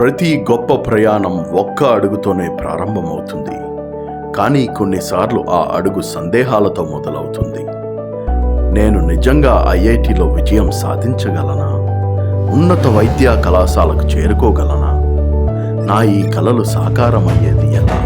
ప్రతి గొప్ప ప్రయాణం ఒక్క అడుగుతోనే ప్రారంభమవుతుంది. కానీ కొన్నిసార్లు ఆ అడుగు సందేహాలతో మొదలవుతుంది. నేను నిజంగా ఐఐటిలో విజయం సాధించగలనా? ఉన్నత వైద్య కళాశాలకు చేరుకోగలనా? నా ఈ కలలు సాకారమయ్యేది ఎలా?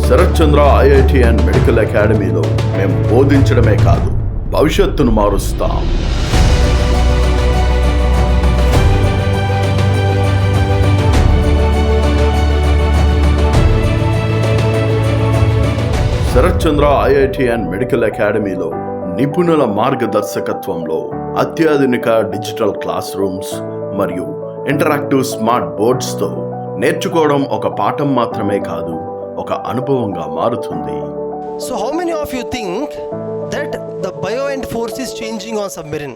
శరత్ చంద్ర ఐఐటి అండ్ మెడికల్ అకాడమీలో మేము బోధించడమే కాదు, భవిష్యత్తును మారుస్తాం. శరత్ చంద్ర ఐఐటి అండ్ మెడికల్ అకాడమీలో నిపుణుల మార్గదర్శకత్వంలో అత్యాధునిక డిజిటల్ క్లాస్ రూమ్స్ మరియు ఇంటరాక్టివ్ స్మార్ట్ బోర్డ్స్తో నేర్చుకోవడం ఒక పాఠం మాత్రమే కాదు, ఒక అనుభవంగా మారుతుంది. So how many of you think that the buoyant force is changing on submarine?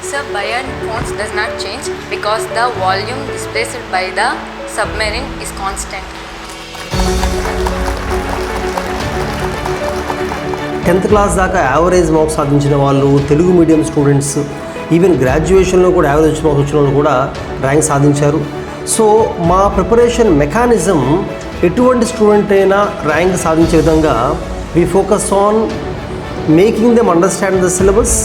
Sir, buoyant force does not change because the volume displaced by the submarine is constant. 10th class దాకా average marks సాధించిన వాళ్ళు, Telugu medium students, even గ్రాడ్యుయేషన్లో కూడా average marks వచ్చిన వాళ్ళు కూడా rank సాధించారు. So మా preparation mechanism ఎటువంటి స్టూడెంట్ అయినా ర్యాంక్ సాధించే విధంగా we focus on making them understand the syllabus.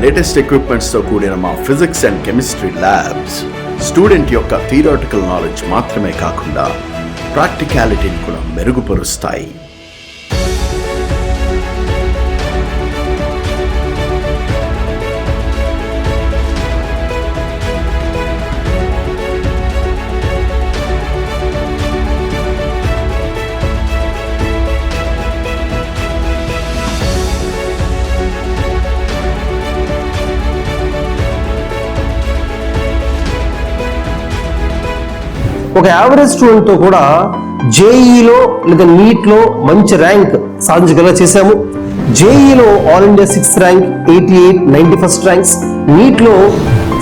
Latest ఎక్విప్మెంట్స్తో కూడిన మా physics and chemistry labs student యొక్క థియరాటికల్ నాలెడ్జ్ మాత్రమే కాకుండా ప్రాక్టికాలిటీని కూడా మెరుగుపరుస్తాయి. ఒక యావరేజ్ స్టూడెంట్తో కూడా జేఈలో లేదా నీట్లో మంచి ర్యాంక్ సాధించగల చేశాము. జేఈలో all India 6th rank, 88, 91st ranks, నీట్లో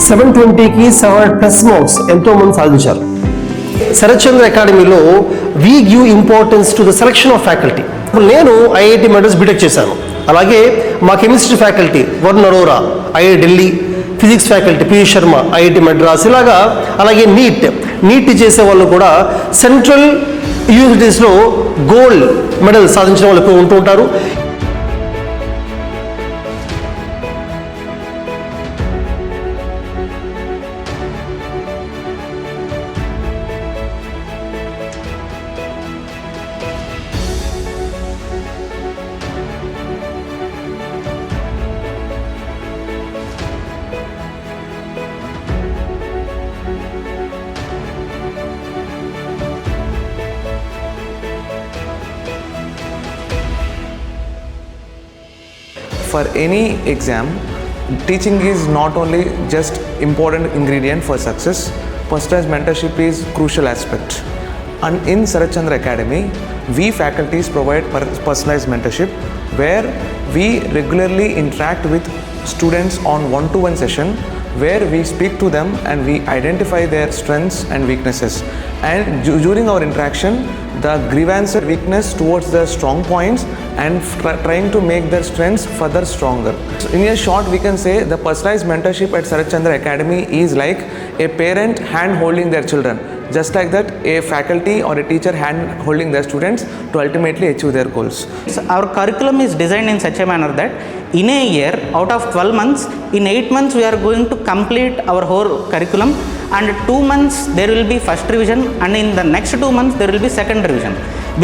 720కి 700+ మార్క్స్ ఎంతో మంది సాధించారు. శరత్ చంద్ర అకాడమీలో we give importance to the selection of faculty. నేను ఐఐటి మద్రాస్ బీటెక్ చేశాను. అలాగే మా chemistry faculty Varun Arora IIT Delhi, physics faculty P Sharma IIT Madras, అలాగే నీట్ చేసే వాళ్ళు కూడా సెంట్రల్ యూనివర్సిటీస్లో గోల్డ్ మెడల్ సాధించిన వాళ్ళు ఎక్కువ ఉంటూ ఉంటారు. For any exam, teaching is not only just important ingredient for success, personalized mentorship is crucial aspect. And in Sarat Chandra Academy, we faculties provide personalized mentorship where we regularly interact with students on one-to-one session where we speak to them and we identify their strengths and weaknesses. And during our interaction, the grievance or weakness towards the strong points and trying to make their strengths further stronger. So in a short, we can say the personalized mentorship at Sarat Chandra Academy is like a parent hand holding their children. Just like that, a faculty or a teacher hand holding their students to ultimately achieve their goals. So our curriculum is designed in such a manner that in a year, out of 12 months, in 8 months we are going to complete our whole curriculum, and 2 months there will be first revision, and in the next 2 months there will be second revision.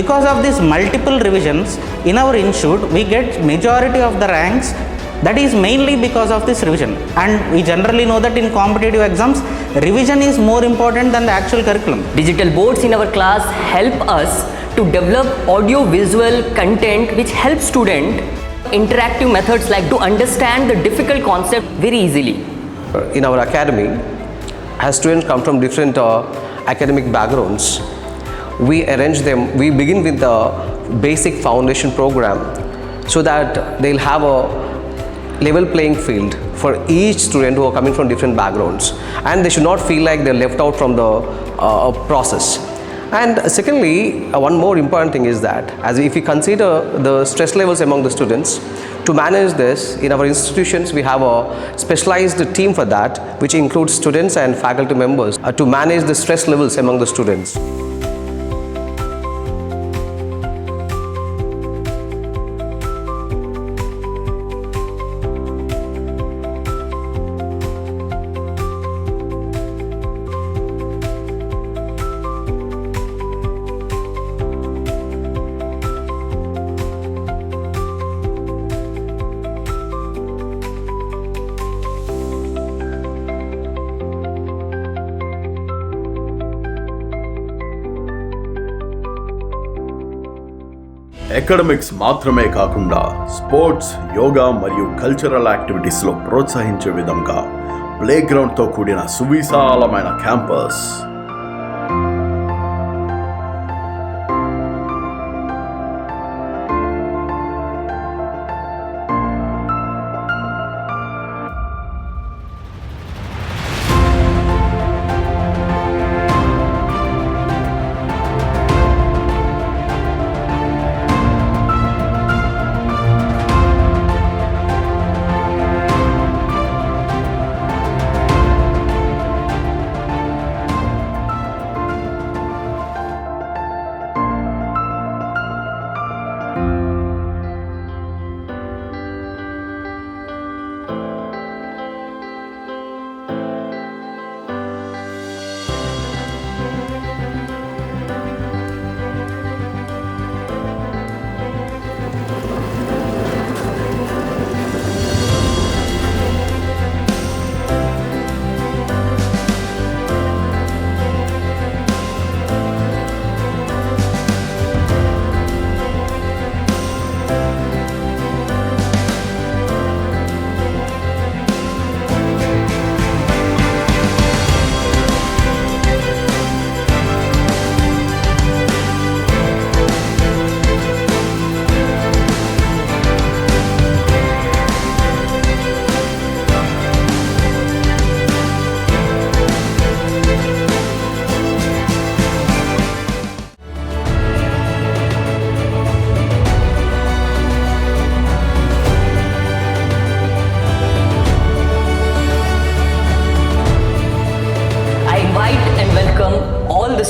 Because of these multiple revisions in our institute, we get majority of the ranks. That is mainly because of this revision, and we generally know that in competitive exams, revision is more important than the actual curriculum. Digital boards in our class help us to develop audio-visual content which helps students. Interactive methods like to understand the difficult concept very easily. In our academy, as students come from different academic backgrounds, we arrange them, we begin with the basic foundation program so that they'll have a level playing field for each student who are coming from different backgrounds, and they should not feel like they're left out from the process. And secondly, one more important thing is that as if we consider the stress levels among the students, to manage this in our institutions we have a specialized team for that, which includes students and faculty members to manage the stress levels among the students. Academics మాత్రమే కాకుండా sports, yoga మరియు cultural యాక్టివిటీస్లో ప్రోత్సహించే విధంగా ప్లేగ్రౌండ్తో కూడిన సువిశాలమైన campus.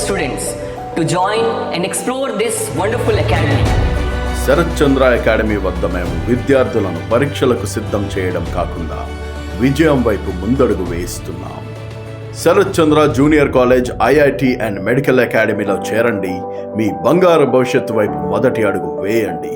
Students to join and explore this wonderful academy. Sharath Chandra academy వద్ద మేము విద్యార్థులను పరీక్షలకు సిద్ధం చేయడం కాకుండా విజయం వైపు ముందడుగు వేయిస్తున్నాం. Sharath Chandra junior college, IIT and medical అకాడమీలో చేరండి. మీ బంగారు భవిష్యత్తు వైపు మొదటి అడుగు వేయండి.